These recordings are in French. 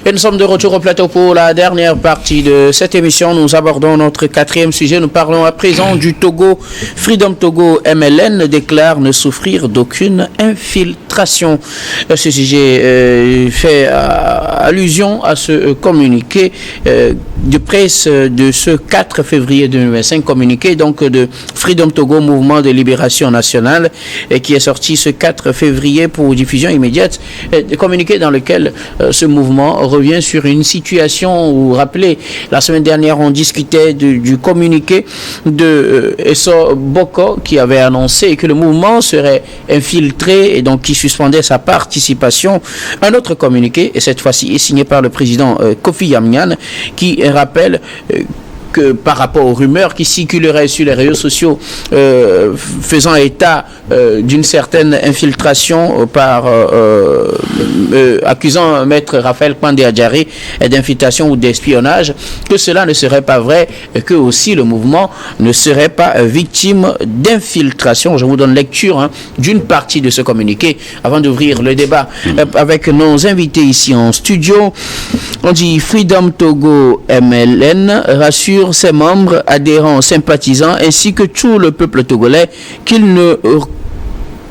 Et nous sommes de retour au plateau pour la dernière partie de cette émission. Nous abordons notre quatrième sujet. Nous parlons à présent du Togo. Freedom Togo MLN déclare ne souffrir d'aucune infiltration. Ce sujet fait allusion à ce communiqué de presse de ce 4 février 2025, communiqué donc de Freedom Togo, Mouvement de Libération Nationale, qui est sorti ce 4 février pour diffusion immédiate. Communiqué dans lequel ce mouvement revient sur une situation où, rappelez, la semaine dernière, on discutait du communiqué de Eso Boko qui avait annoncé que le mouvement serait infiltré et donc qui suspendait sa participation. Un autre communiqué, et cette fois-ci est signé par le président Kofi Yamyan, qui rappelle que par rapport aux rumeurs qui circuleraient sur les réseaux sociaux faisant état d'une certaine infiltration accusant maître Raphaël Kwande Adjari d'infiltration ou d'espionnage, que cela ne serait pas vrai, que aussi le mouvement ne serait pas victime d'infiltration. Je vous donne lecture d'une partie de ce communiqué avant d'ouvrir le débat avec nos invités ici en studio. On dit Freedom Togo MLN rassure ses membres, adhérents, sympathisants ainsi que tout le peuple togolais qu'il ne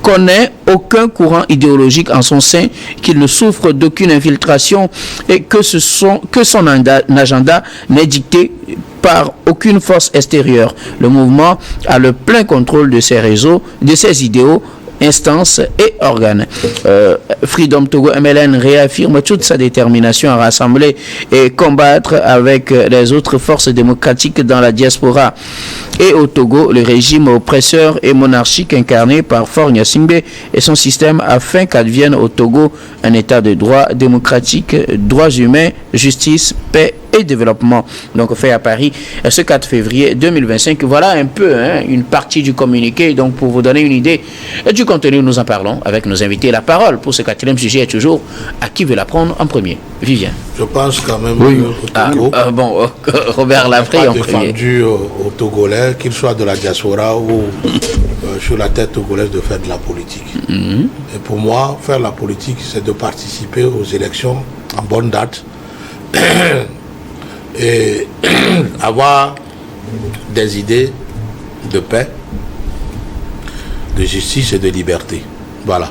connaît aucun courant idéologique en son sein, qu'il ne souffre d'aucune infiltration et que son agenda n'est dicté par aucune force extérieure. Le mouvement a le plein contrôle de ses réseaux, de ses idéaux, instances et organes. Freedom Togo MLN réaffirme toute sa détermination à rassembler et combattre avec les autres forces démocratiques dans la diaspora et au Togo le régime oppresseur et monarchique incarné par Faure Gnassingbé et son système afin qu'advienne au Togo un état de droit démocratique, droits humains, justice, paix et développement. Donc fait à Paris ce 4 février 2025. Voilà un peu une partie du communiqué. Donc pour vous donner une idée du contenu, nous en parlons avec nos invités. La parole pour ce quatrième sujet est toujours à qui veut la prendre en premier. Vivien. Je pense quand même au Togo. Robert Lavré en premier. Défendu aux Togolais, qu'ils soient de la diaspora ou sur la tête togolaise, de faire de la politique. Et pour moi, faire la politique, c'est de participer aux élections en bonne date et avoir des idées de paix, de justice et de liberté. Voilà.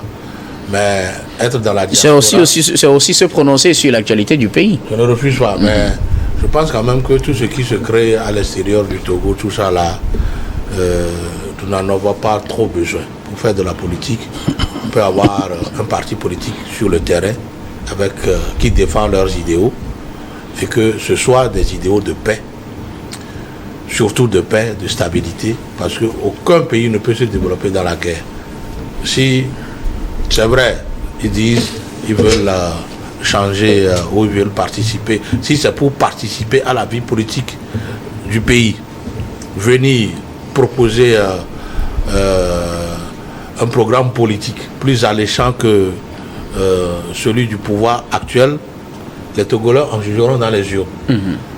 Mais être dans la diaspora... C'est aussi se prononcer sur l'actualité du pays. Je ne refuse pas, mais je pense quand même que tout ce qui se crée à l'extérieur du Togo, tout ça là, nous n'en avons pas trop besoin. Pour faire de la politique, on peut avoir un parti politique sur le terrain avec qui défend leurs idéaux, et que ce soit des idéaux de paix, surtout de paix, de stabilité, parce qu'aucun pays ne peut se développer dans la guerre. Si, c'est vrai, ils disent ils veulent changer ou ils veulent participer, si c'est pour participer à la vie politique du pays, venir proposer un programme politique plus alléchant que celui du pouvoir actuel, les Togolais en jugeront dans les urnes.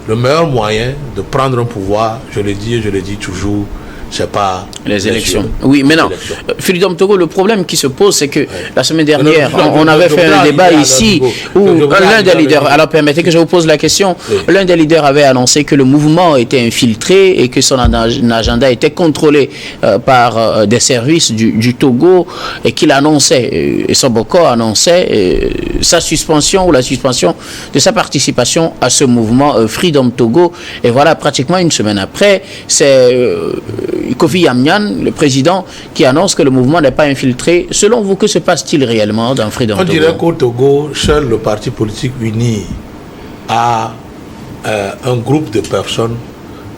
Le meilleur moyen de prendre un pouvoir, je le dis et je le dis toujours, c'est pas les élections. Oui, mais non. Freedom Togo, le problème qui se pose, c'est que la semaine dernière, on avait fait un débat ici où l'un des leaders, alors permettez que je vous pose la question, l'un des leaders avait annoncé que le mouvement était infiltré et que son agenda était contrôlé par des services du Togo et qu'il annonçait, et Soboko annonçait sa suspension ou la suspension de sa participation à ce mouvement Freedom Togo. Et voilà, pratiquement une semaine après, c'est Kofi Yamyan, le président, qui annonce que le mouvement n'est pas infiltré. Selon vous, que se passe-t-il réellement dans Freedom Togo? On dirait qu'au Togo, seul le parti politique uni a un groupe de personnes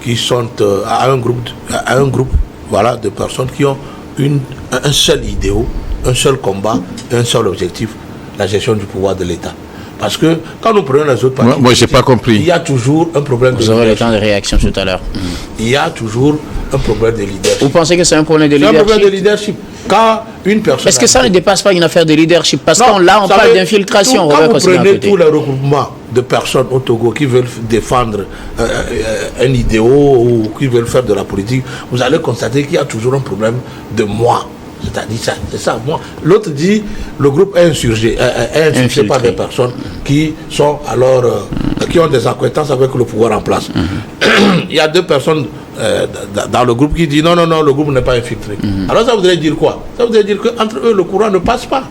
qui sont un groupe voilà, de personnes qui ont un seul idéal, un seul combat, un seul objectif, la gestion du pouvoir de l'État. Parce que quand nous prenons les autres partis, moi j'ai pas compris. Il y a toujours un problème de leadership. Vous aurez le temps de réaction tout à l'heure. Il y a toujours un problème de leadership. Vous pensez que c'est un problème de leadership? C'est un problème de leadership. Quand une personne... Est-ce que ça ne dépasse pas une affaire de leadership? Parce qu'on parle d'infiltration. Quand vous prenez tous les regroupements de personnes au Togo qui veulent défendre un idéal ou qui veulent faire de la politique, vous allez constater qu'il y a toujours un problème de moi. C'est-à-dire ça, c'est ça. Moi, l'autre dit le groupe est insurgé par des personnes qui sont alors qui ont des acquaintances avec le pouvoir en place. Il y a 2 personnes dans le groupe qui disent non, le groupe n'est pas infiltré. Alors ça voudrait dire quoi? Ça voudrait dire qu'entre eux, le courant ne passe pas.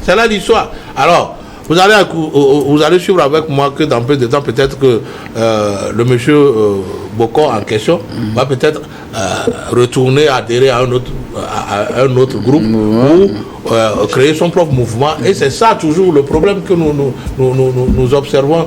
C'est là l'histoire. Alors, vous allez suivre avec moi que dans peu de temps, peut-être que le monsieur Boko en question va peut-être retourner, adhérer à un autre groupe ou créer son propre mouvement. Et c'est ça toujours le problème que nous observons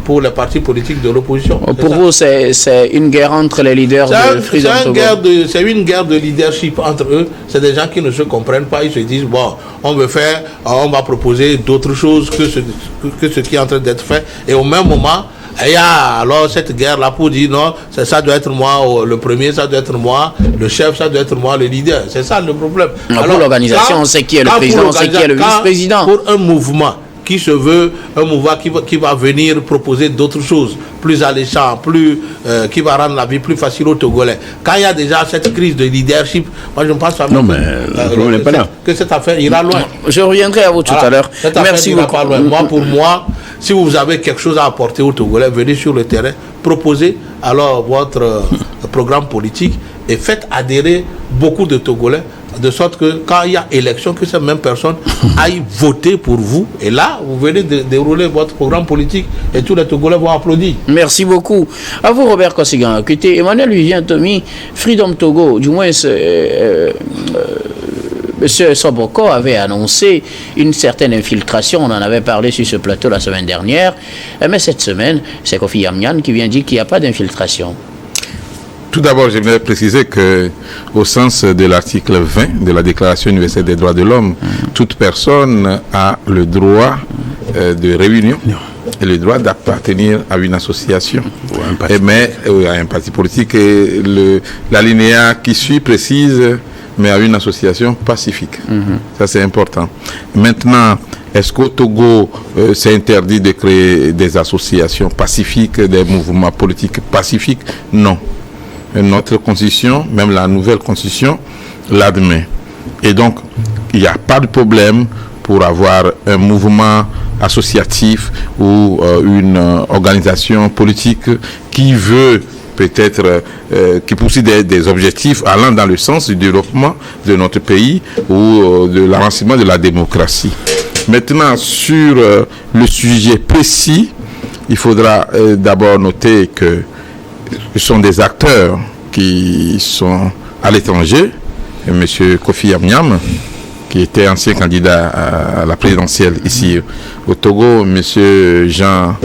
pour les partis politiques de l'opposition. Pour vous, c'est une guerre entre les leaders de Freedom Togo. C'est une guerre de leadership entre eux. C'est des gens qui ne se comprennent pas. Ils se disent, bon, on va proposer d'autres choses que ce qui est en train d'être fait. Et au même moment, il y a alors cette guerre-là pour dire non, ça doit être moi le premier, ça doit être moi le chef, ça doit être moi le leader. C'est ça le problème. Alors, pour l'organisation, on sait qui est le président, on sait qui est le vice-président. Pour un mouvement qui se veut, un mouvement qui va venir proposer d'autres choses, plus alléchant, qui va rendre la vie plus facile aux Togolais. Quand il y a déjà cette crise de leadership, moi je ne pense pas que cette affaire ira loin. Je reviendrai à vous tout à l'heure. Merci beaucoup. Pour moi, si vous avez quelque chose à apporter aux Togolais, venez sur le terrain, proposez alors votre programme politique et faites adhérer beaucoup de Togolais, de sorte que quand il y a élection, que ces mêmes personnes aillent voter pour vous. Et là, vous venez de dérouler votre programme politique et tous les Togolais vont applaudir. Merci beaucoup. À vous, Robert Kosigan. Écoutez, Emmanuel Vivien Tomi, Freedom Togo, du moins, M. Soboko avait annoncé une certaine infiltration. On en avait parlé sur ce plateau la semaine dernière. Mais cette semaine, c'est Kofi Yamyan qui vient dire qu'il n'y a pas d'infiltration. Tout d'abord, j'aimerais préciser que, au sens de l'article 20 de la Déclaration universelle des droits de l'homme, toute personne a le droit de réunion et le droit d'appartenir à une association, à un parti politique. Et l'alinéa qui suit précise, mais à une association pacifique. Ça, c'est important. Maintenant, est-ce qu'au Togo, c'est interdit de créer des associations pacifiques, des mouvements politiques pacifiques? Non. Notre constitution, même la nouvelle constitution, l'admet. Et donc, il n'y a pas de problème pour avoir un mouvement associatif ou une organisation politique qui veut peut-être, qui poursuit des objectifs allant dans le sens du développement de notre pays ou de l'avancement de la démocratie. Maintenant, sur le sujet précis, il faudra d'abord noter que ce sont des acteurs qui sont à l'étranger. M. Kofi Yamyan, qui était ancien candidat à la présidentielle ici au Togo, M. Jean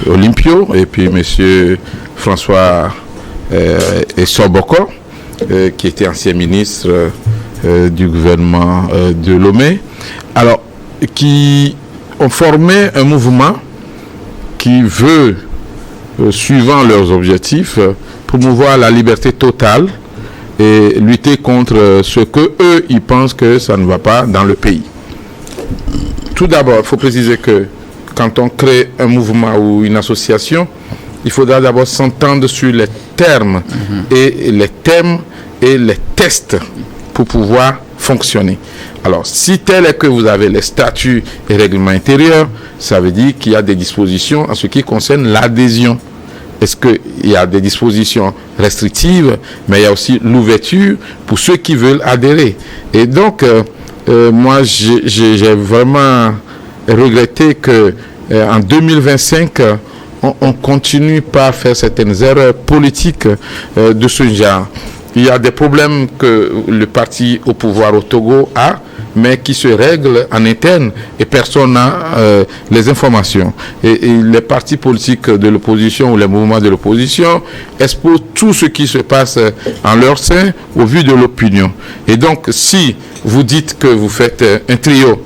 Olympio, et puis M. François Soboko, qui était ancien ministre du gouvernement de Lomé, alors qui ont formé un mouvement qui veut, suivant leurs objectifs, promouvoir la liberté totale et lutter contre ce que eux ils pensent que ça ne va pas dans le pays. Tout d'abord, il faut préciser que quand on crée un mouvement ou une association, il faudra d'abord s'entendre sur les termes et les thèmes et les tests pour pouvoir fonctionner. Alors, si tel est que vous avez les statuts et règlements intérieurs, ça veut dire qu'il y a des dispositions en ce qui concerne l'adhésion. Est-ce qu'il y a des dispositions restrictives, mais il y a aussi l'ouverture pour ceux qui veulent adhérer. Et donc, moi, j'ai vraiment regretté que en 2025, on continue pas à faire certaines erreurs politiques de ce genre. Il y a des problèmes que le parti au pouvoir au Togo a, mais qui se règlent en interne et personne n'a les informations. Et les partis politiques de l'opposition ou les mouvements de l'opposition exposent tout ce qui se passe en leur sein au vu de l'opinion. Et donc, si vous dites que vous faites un trio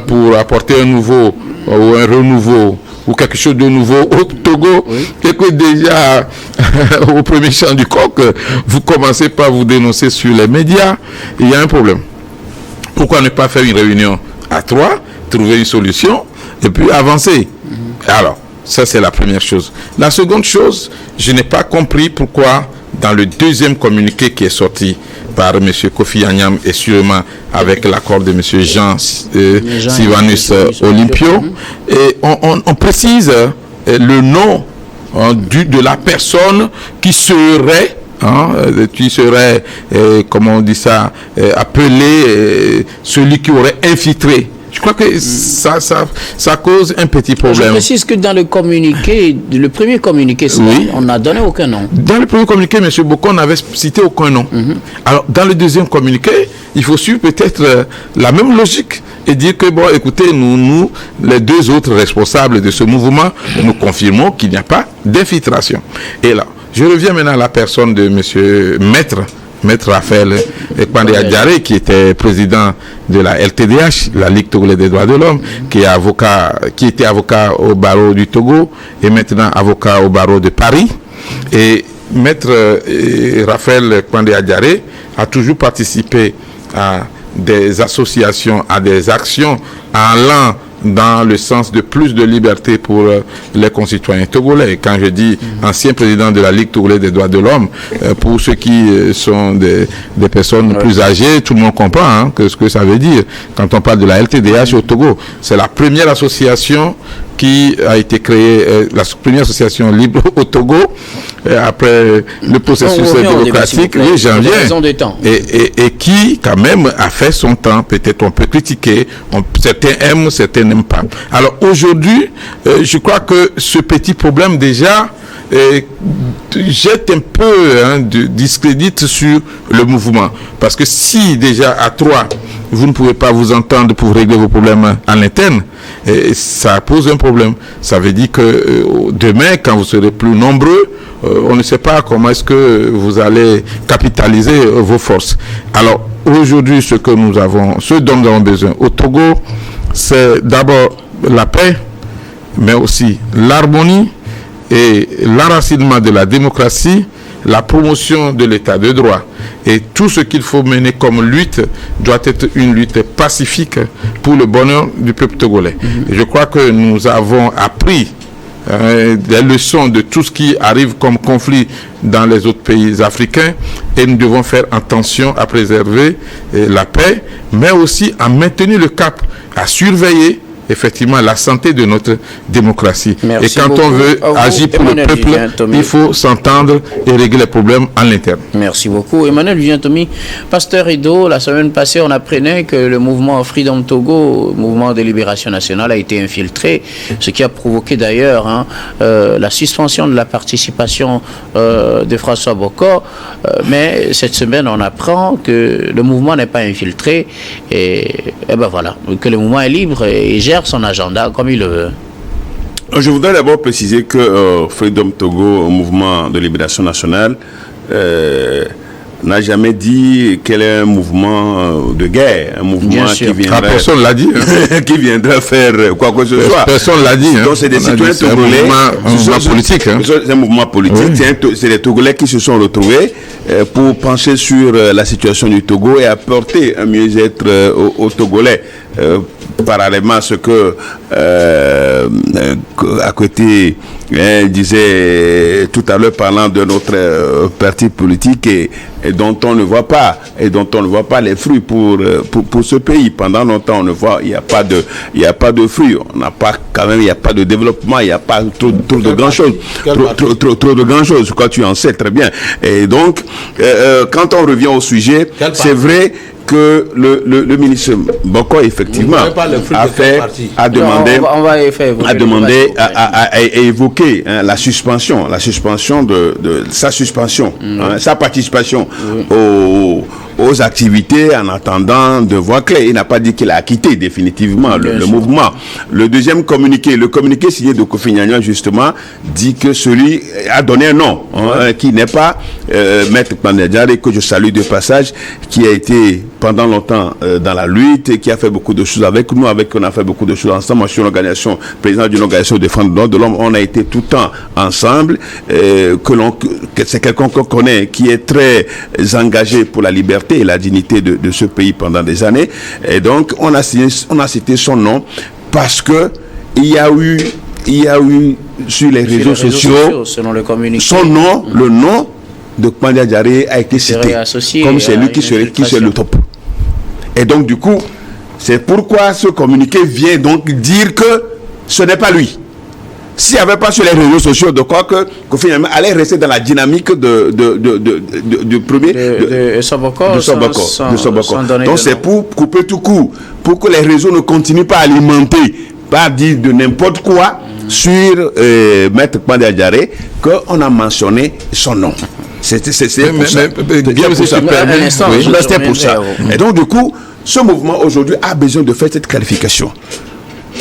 pour apporter un nouveau ou un renouveau ou quelque chose de nouveau au Togo, et que déjà au premier chant du coq, vous commencez par vous dénoncer sur les médias, il y a un problème. Pourquoi ne pas faire une réunion à 3, trouver une solution et puis avancer? Alors, ça c'est la première chose. La seconde chose, je n'ai pas compris pourquoi dans le deuxième communiqué qui est sorti par M. Kofi Annan et sûrement avec l'accord de M. Jean Sylvanus Olympio. Et on précise le nom de la personne qui serait comment on dit ça, appelé celui qui aurait infiltré. Je crois que ça cause un petit problème. Je précise que dans le communiqué, le premier communiqué, on n'a donné aucun nom. Dans le premier communiqué, M. Bokor n'avait cité aucun nom. Alors, dans le deuxième communiqué, il faut suivre peut-être la même logique et dire que, bon, écoutez, nous, les deux autres responsables de ce mouvement, nous confirmons qu'il n'y a pas d'infiltration. Et là, je reviens maintenant à la personne de M. Maître Raphaël Kwande Adjare, qui était président de la LTDH, la Ligue togolaise des droits de l'homme, qui était avocat au barreau du Togo et maintenant avocat au barreau de Paris. Et Maître Raphaël Kwande Adjare a toujours participé à des associations, à des actions allant dans le sens de plus de liberté pour les concitoyens togolais. Quand je dis ancien président de la Ligue togolaise des droits de l'homme, pour ceux qui sont des personnes plus âgées, tout le monde comprend ce que ça veut dire. Quand on parle de la LTDH au Togo, c'est la première association qui a été créée, la première association libre au Togo, après le processus démocratique, oui, j'en viens, et qui quand même a fait son temps. Peut-être on peut critiquer, certains aiment, certains n'aiment pas. Alors aujourd'hui, je crois que ce petit problème déjà jette un peu de discrédit sur le mouvement, parce que si déjà à trois vous ne pouvez pas vous entendre pour régler vos problèmes à l'interne, ça pose un problème. Ça veut dire que demain, quand vous serez plus nombreux, on ne sait pas comment est-ce que vous allez capitaliser vos forces. Alors aujourd'hui, ce dont nous avons besoin au Togo, c'est d'abord la paix, mais aussi l'harmonie et l'enracinement de la démocratie, la promotion de l'état de droit. Et tout ce qu'il faut mener comme lutte doit être une lutte pacifique pour le bonheur du peuple togolais. Et je crois que nous avons appris des leçons de tout ce qui arrive comme conflit dans les autres pays africains, et nous devons faire attention à préserver la paix, mais aussi à maintenir le cap, à surveiller effectivement la santé de notre démocratie. Merci et quand beaucoup. On veut agir pour Emmanuel le peuple, il faut s'entendre et régler les problèmes en interne. Merci beaucoup. Emmanuel Vivien-Tomi, pasteur Edo, la semaine passée, on apprenait que le mouvement Freedom Togo, mouvement de libération nationale, a été infiltré, ce qui a provoqué d'ailleurs la suspension de la participation de François Bokor. Mais cette semaine, on apprend que le mouvement n'est pas infiltré et ben voilà, que le mouvement est libre et gère son agenda comme il le veut. Je voudrais d'abord préciser que Freedom Togo, un mouvement de libération nationale, n'a jamais dit qu'elle est un mouvement de guerre, un mouvement qui viendrait... personne l'a dit. Qui viendrait faire quoi que ce soit. Personne l'a dit. Donc c'est des citoyens togolais. C'est un mouvement politique. C'est un mouvement politique. Oui. C'est les Togolais qui se sont retrouvés pour pencher sur la situation du Togo et apporter un mieux-être aux Togolais. Parallèlement à ce que à côté disait tout à l'heure, parlant de notre parti politique et dont on ne voit pas les fruits pour ce pays. Pendant longtemps on ne voit, il n'y a pas de fruits, on n'a pas quand même, il n'y a pas de développement, il n'y a pas trop de grand chose, trop de grand chose, je crois que tu en sais très bien. Et donc quand on revient au sujet, c'est vrai que le ministre Bokor effectivement a demandé à évoquer la suspension de sa suspension, sa participation aux activités en attendant de voir clair. Il n'a pas dit qu'il a quitté définitivement le mouvement. Le deuxième communiqué, le communiqué signé de Kofi Annan justement, dit que celui a donné un nom qui n'est pas Maître Kwande Adjare, que je salue de passage, qui a été pendant longtemps dans la lutte et qui a fait beaucoup de choses avec nous, on a fait beaucoup de choses ensemble. Moi, je suis président d'une organisation de défense des droits de l'homme. On a été tout le temps ensemble. Que c'est quelqu'un qu'on connaît, qui est très engagé pour la liberté et la dignité de ce pays pendant des années. Et donc, on a cité son nom parce que il y a eu sur les réseaux sociaux selon le communiqué, son nom, le nom de Kpandi Adjari a été cité comme celui qui serait le top. Et donc du coup, c'est pourquoi ce communiqué vient donc dire que ce n'est pas lui. S'il n'y avait pas sur les réseaux sociaux de quoi que finalement allait rester dans la dynamique de premier de Soboko. Donc c'est pour couper tout court, pour que les réseaux ne continuent pas à alimenter, pas dire de n'importe quoi sur Maître Kpandi Adjari, qu'on a mentionné son nom. C'était pour ça. C'était pour ça. Et donc du coup, ce mouvement aujourd'hui a besoin de faire cette qualification.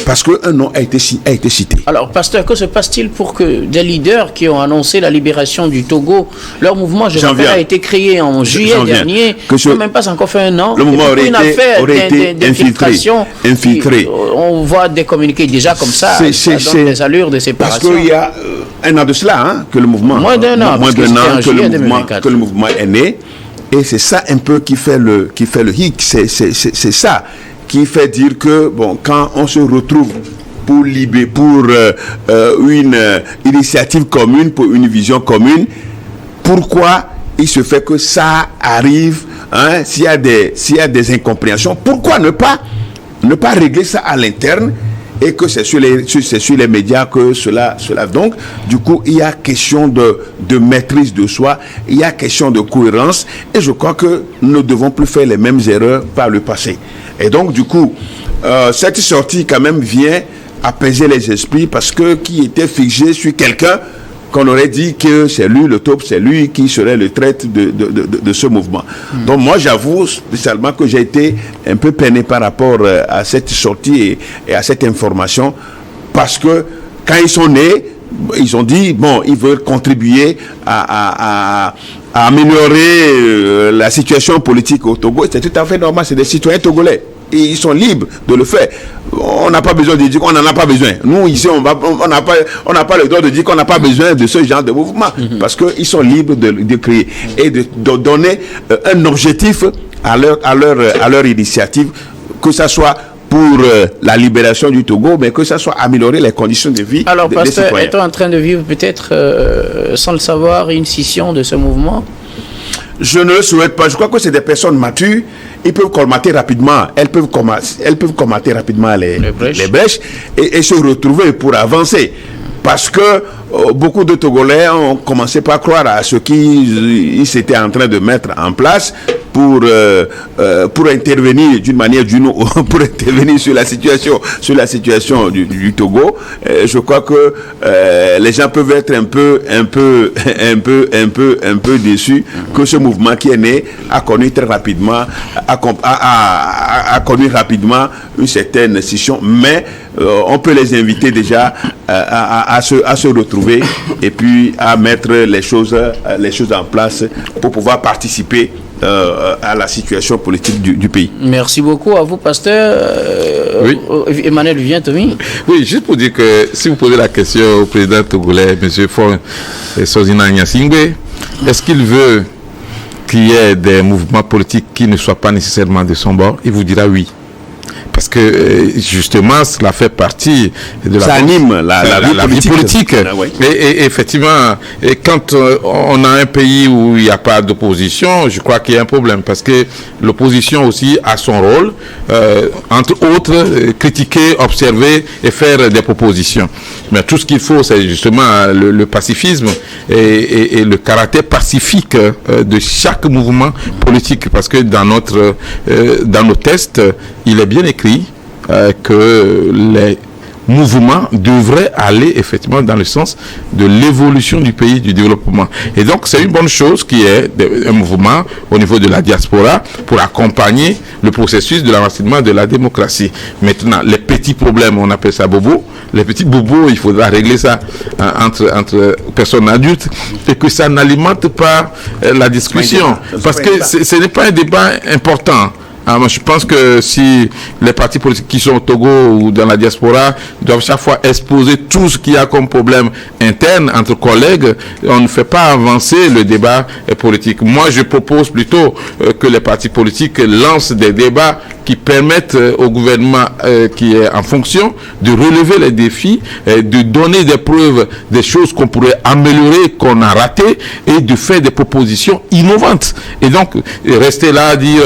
Parce qu'un nom a été cité. Alors, pasteur, que se passe-t-il pour que des leaders qui ont annoncé la libération du Togo, leur mouvement, je rappelle, a été créé en juillet dernier, même pas encore fait un an. Le mouvement aurait été d'infiltration. Infiltré. On voit des communiqués déjà comme ça, ça donne des allures de séparation. Parce qu'il y a un an de cela, que le mouvement... Moins d'un an que le mouvement est né. Et c'est ça un peu qui fait le hic. C'est ça qui fait dire que, bon, quand on se retrouve pour une initiative commune, pour une vision commune, pourquoi il se fait que ça arrive, hein, s'il y a des incompréhensions, pourquoi ne pas régler ça à l'interne et que c'est sur les médias que cela. Donc, du coup, il y a question de maîtrise de soi, il y a question de cohérence, et je crois que nous ne devons plus faire les mêmes erreurs par le passé. Et donc, du coup, cette sortie, quand même, vient apaiser les esprits, parce que qui était figé sur quelqu'un qu'on aurait dit que c'est lui le top, c'est lui qui serait le traître de ce mouvement. Donc moi, j'avoue spécialement que j'ai été un peu peiné par rapport à cette sortie et à cette information, parce que quand ils sont nés, ils ont dit, bon, ils veulent contribuer à améliorer la situation politique au Togo. C'est tout à fait normal, c'est des citoyens togolais. Et ils sont libres de le faire. On n'a pas besoin de dire qu'on n'en a pas besoin. Nous, ici, on n'a pas le droit de dire qu'on n'a pas besoin de ce genre de mouvement. Parce qu'ils sont libres de créer et de donner un objectif à leur initiative, que ce soit pour la libération du Togo, mais que ça soit améliorer les conditions de vie des citoyens. Alors, pasteur, est-on en train de vivre peut-être, sans le savoir, une scission de ce mouvement? Je ne le souhaite pas. Je crois que c'est des personnes matures. Ils peuvent colmater rapidement. Elles peuvent colmater rapidement les brèches et se retrouver pour avancer. Parce que beaucoup de Togolais ont commencé par croire à ce qu'ils étaient en train de mettre en place pour intervenir d'une manière ou d'une autre, pour intervenir sur la situation du Togo. Je crois que les gens peuvent être un peu déçus que ce mouvement qui est né a connu très rapidement a connu rapidement une certaine scission, mais on peut les inviter déjà à se retrouver et puis à mettre les choses en place pour pouvoir participer à la situation politique du pays. Merci beaucoup à vous, pasteur. Oui. Emmanuel Vivien-Tomi. Oui, juste pour dire que si vous posez la question au président togolais, M. Faure Sozina Gnassingbé, est-ce qu'il veut qu'il y ait des mouvements politiques qui ne soient pas nécessairement de son bord, il vous dira oui. Parce que justement, cela fait partie de ça anime la vie politique. Ah, ouais. Et effectivement, quand on a un pays où il n'y a pas d'opposition, je crois qu'il y a un problème. Parce que l'opposition aussi a son rôle, entre autres, critiquer, observer et faire des propositions. Mais tout ce qu'il faut, c'est justement le pacifisme et le caractère pacifique de chaque mouvement politique. Parce que dans nos tests, il est bien écrit que les mouvements devraient aller effectivement dans le sens de l'évolution du pays, du développement. Et donc c'est une bonne chose qu'il y ait un mouvement au niveau de la diaspora pour accompagner le processus de l'avancement de la démocratie. Maintenant, les petits problèmes, on appelle ça bobo, les petits bobos, il faudra régler ça entre personnes adultes et que ça n'alimente pas la discussion. Parce que ce n'est pas un débat important. Moi, je pense que si les partis politiques qui sont au Togo ou dans la diaspora doivent chaque fois exposer tout ce qu'il y a comme problème interne entre collègues, on ne fait pas avancer le débat politique. Moi, je propose plutôt que les partis politiques lancent des débats qui permettent au gouvernement qui est en fonction de relever les défis, de donner des preuves des choses qu'on pourrait améliorer, qu'on a ratées, et de faire des propositions innovantes. Et donc, rester là à dire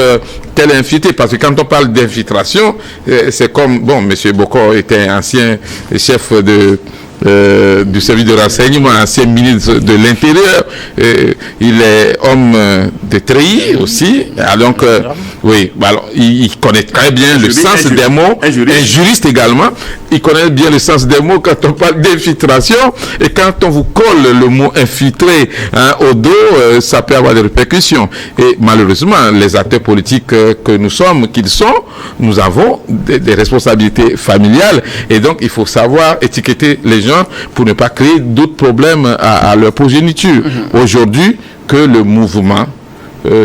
tel infiltré, parce que quand on parle d'infiltration, c'est comme, bon, M. Bokor était ancien chef du service de renseignement, ancien ministre de l'Intérieur, il est homme de treillis aussi, donc oui, alors, il connaît très bien le sens des mots, un juriste également, il connaît bien le sens des mots quand on parle d'infiltration, et quand on vous colle le mot infiltré au dos, ça peut avoir des répercussions. Et malheureusement, les acteurs politiques que nous sommes, qu'ils sont, nous avons des responsabilités familiales, et donc il faut savoir étiqueter les gens pour ne pas créer d'autres problèmes à leur progéniture. Aujourd'hui, que le mouvement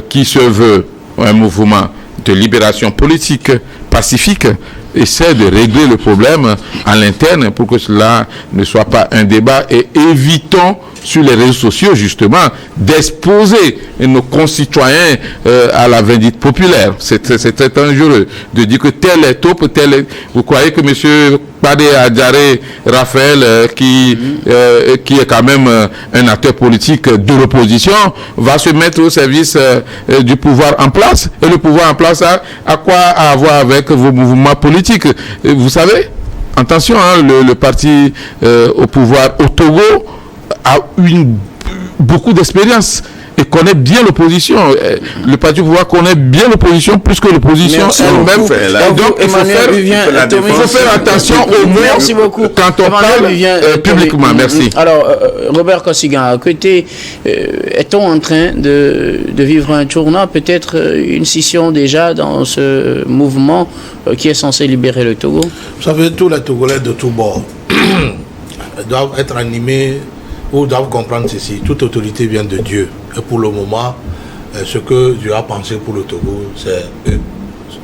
qui se veut un mouvement de libération politique pacifique essaie de régler le problème à l'interne pour que cela ne soit pas un débat, et évitons sur les réseaux sociaux justement d'exposer nos concitoyens à la vindicte populaire. C'est très dangereux de dire que tel est top, tel est... Vous croyez que M. Kpade Adjaré Raphaël, qui est quand même un acteur politique de l'opposition, va se mettre au service du pouvoir en place? Et le pouvoir en place a quoi à voir avec vos mouvements politiques? Vous savez, attention, le parti au pouvoir au Togo a beaucoup d'expérience et connaît bien l'opposition. Le parti au pouvoir connaît bien l'opposition plus que l'opposition elle-même. Donc il faut faire attention aux mots quand on parle publiquement. Merci. Alors, Robert Kosigan, à côté, est-on en train de vivre un tournant, peut-être une scission déjà dans ce mouvement qui est censé libérer le Togo? Vous savez, tous les Togolais de tous bords doivent être animés ou doivent comprendre ceci: toute autorité vient de Dieu. Et pour le moment, ce que Dieu a pensé pour le Togo, c'est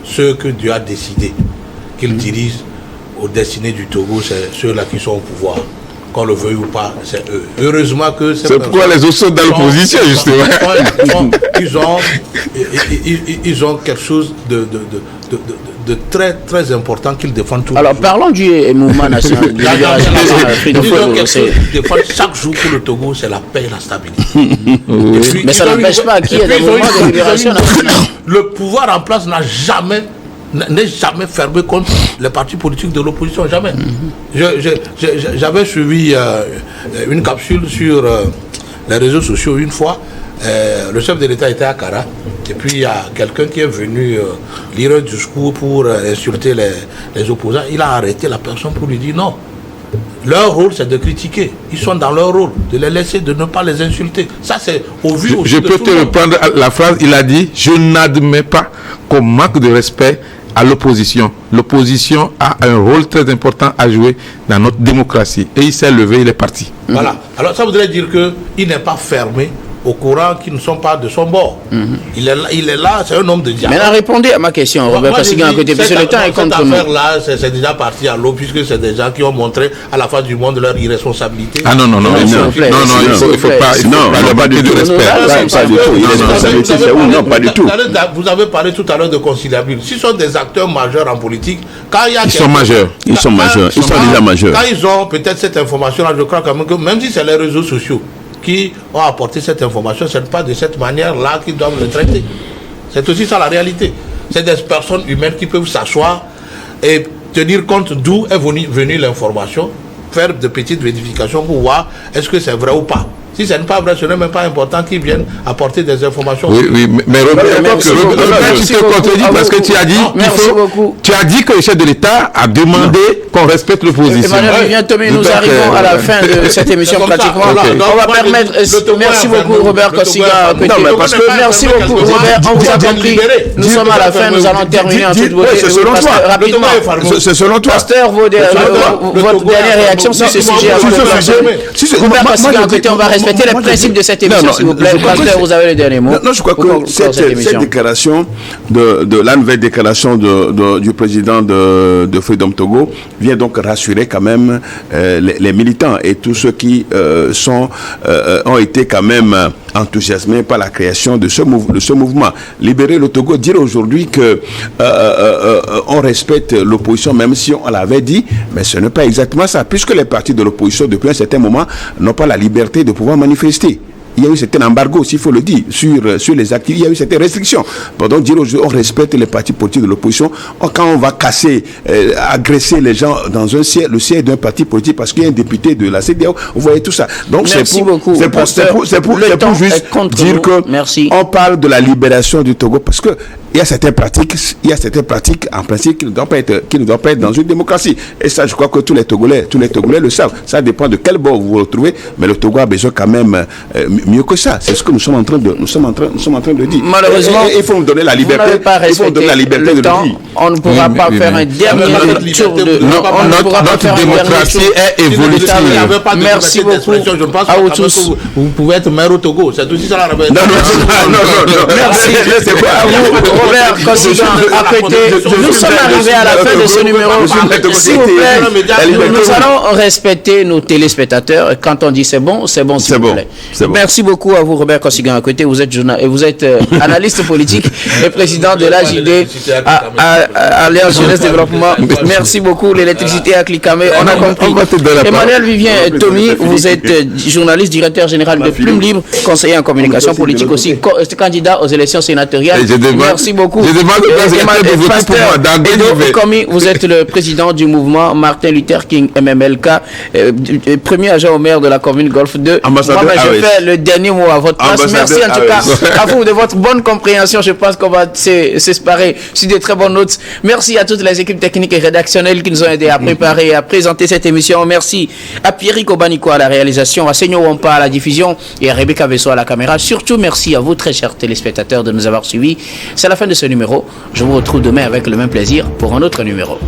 ceux que Dieu a décidé qu'ils dirigent aux destinées du Togo, c'est ceux-là qui sont au pouvoir. Qu'on le veuille ou pas, c'est eux. Heureusement que c'est pourquoi les autres sont dans l'opposition, justement. Ils ont quelque chose de très très important qu'ils défendent tout. Alors parlons du mouvement national de libération Freedom Front. Qu'ils défendent chaque jour pour le Togo, c'est la paix et la stabilité. Puis, mais ça n'empêche pas qu'il y ait des mouvements de libération nationale. Le pouvoir en place n'est jamais fermé contre les partis politiques de l'opposition, jamais. J'avais suivi une capsule sur les réseaux sociaux une fois. Le chef de l'État était à Kara, et puis il y a quelqu'un qui est venu lire un discours pour insulter les opposants. Il a arrêté la personne pour lui dire non. Leur rôle, c'est de critiquer. Ils sont dans leur rôle, de les laisser, de ne pas les insulter. Ça, c'est au vu aussi. Je peux te reprendre la phrase. Il a dit: je n'admets pas qu'on manque de respect à l'opposition. L'opposition a un rôle très important à jouer dans notre démocratie. Et il s'est levé, il est parti. Voilà. Alors ça voudrait dire qu'il n'est pas fermé au courant qui ne sont pas de son bord. Il est là, c'est un homme de dialogue. Mais répondez à ma question, Robert Kosigan, à côté, parce que le temps est contre nous. Cette affaire-là, c'est déjà parti à l'eau, puisque c'est des gens qui ont montré à la face du monde leur irresponsabilité. Ah non, il faut pas, pas du tout de respect. Pas du tout. Vous avez parlé tout à l'heure de conciliabilité. S'ils sont des acteurs majeurs en politique, quand il y a... Ils sont majeurs. Ils sont déjà majeurs. Quand ils ont peut-être cette information-là, je crois quand même que même si c'est les réseaux sociaux qui ont apporté cette information, ce n'est pas de cette manière-là qu'ils doivent le traiter. C'est aussi ça la réalité. C'est des personnes humaines qui peuvent s'asseoir et tenir compte d'où est venue l'information, faire de petites vérifications pour voir est-ce que c'est vrai ou pas. Si ce n'est pas vrai, ce n'est même pas important qu'ils viennent apporter des informations. Oui, mais Robert, tu te contredis parce que tu as dit que le chef de l'État a demandé qu'on respecte l'opposition. Emmanuel, nous arrivons à la fin de cette émission pratiquement. On va permettre... Merci beaucoup, Robert Kosigan. Merci beaucoup, Robert. On vous a compris. Nous sommes à la fin, nous allons terminer en toute beauté. Rapidement. C'est selon toi. Pasteur, votre dernière réaction sur ce sujet. Robert Kosigan, à côté, on va respecter les principes de cette émission, s'il vous plaît. Pasteur, vous avez le dernier mot. Non, je crois que cette déclaration, la nouvelle déclaration du président de Freedom Togo, vient donc rassurer quand même les militants et tous ceux qui ont été quand même enthousiasmés par la création de ce mouvement. Libérer le Togo, dire aujourd'hui que on respecte l'opposition, même si on l'avait dit, mais ce n'est pas exactement ça, puisque les partis de l'opposition depuis un certain moment n'ont pas la liberté de pouvoir manifester. Il y a eu certains embargos, s'il faut le dire, sur les activités, il y a eu certaines restrictions. Pendant dire aujourd'hui, on respecte les partis politiques de l'opposition. Quand on va casser, agresser les gens dans le siège d'un parti politique parce qu'il y a un député de la CEDEAO, vous voyez tout ça. Donc c'est pour juste dire que on parle de la libération du Togo parce que il y a certaines pratiques en principe qui ne doivent pas être dans une démocratie. Et ça, je crois que tous les Togolais le savent. Ça dépend de quel bord vous vous retrouvez, mais le Togo a besoin quand même mieux que ça. C'est ce que nous sommes en train de dire. Malheureusement, il faut nous donner la liberté. Il faut nous donner la liberté de temps. le dire. On ne pourra pas faire un dernier tour de. Notre démocratie est évolutive. Merci beaucoup à vous tous. Vous pouvez être maire au Togo. C'est aussi ça la révolution. Non. Merci à vous, Robert Kosigan. À côté, nous sommes arrivés à la fin de ce numéro. S'il vous plaît, nous allons respecter nos téléspectateurs. Quand on dit c'est bon, s'il vous plaît. Merci beaucoup à vous, Robert Kosigan. À côté, vous êtes analyste politique et président de l'AJD, Alliance Jeunesse Développement. Merci beaucoup. L'électricité à Clicamé, on a compris. Emmanuel Vivien Tommy, vous êtes journaliste, directeur général de Plume Libre, conseiller en communication politique aussi, candidat aux élections sénatoriales. Merci beaucoup. Vous êtes le président du mouvement Martin Luther King MMLK, premier agent au maire de la commune Golfe 2. Je fais le dernier mot à votre place. Merci en tout cas à vous de votre bonne compréhension. Je pense qu'on va s'espérer sur de très bonnes notes. Merci à toutes les équipes techniques et rédactionnelles qui nous ont aidés à préparer et à présenter cette émission. Merci à Pierre Kobaniko à la réalisation, à Senyo Wampa à la diffusion et à Rebecca Vesso à la caméra. Surtout merci à vous très chers téléspectateurs de nous avoir suivis. C'est la fin de ce numéro. Je vous retrouve demain avec le même plaisir pour un autre numéro.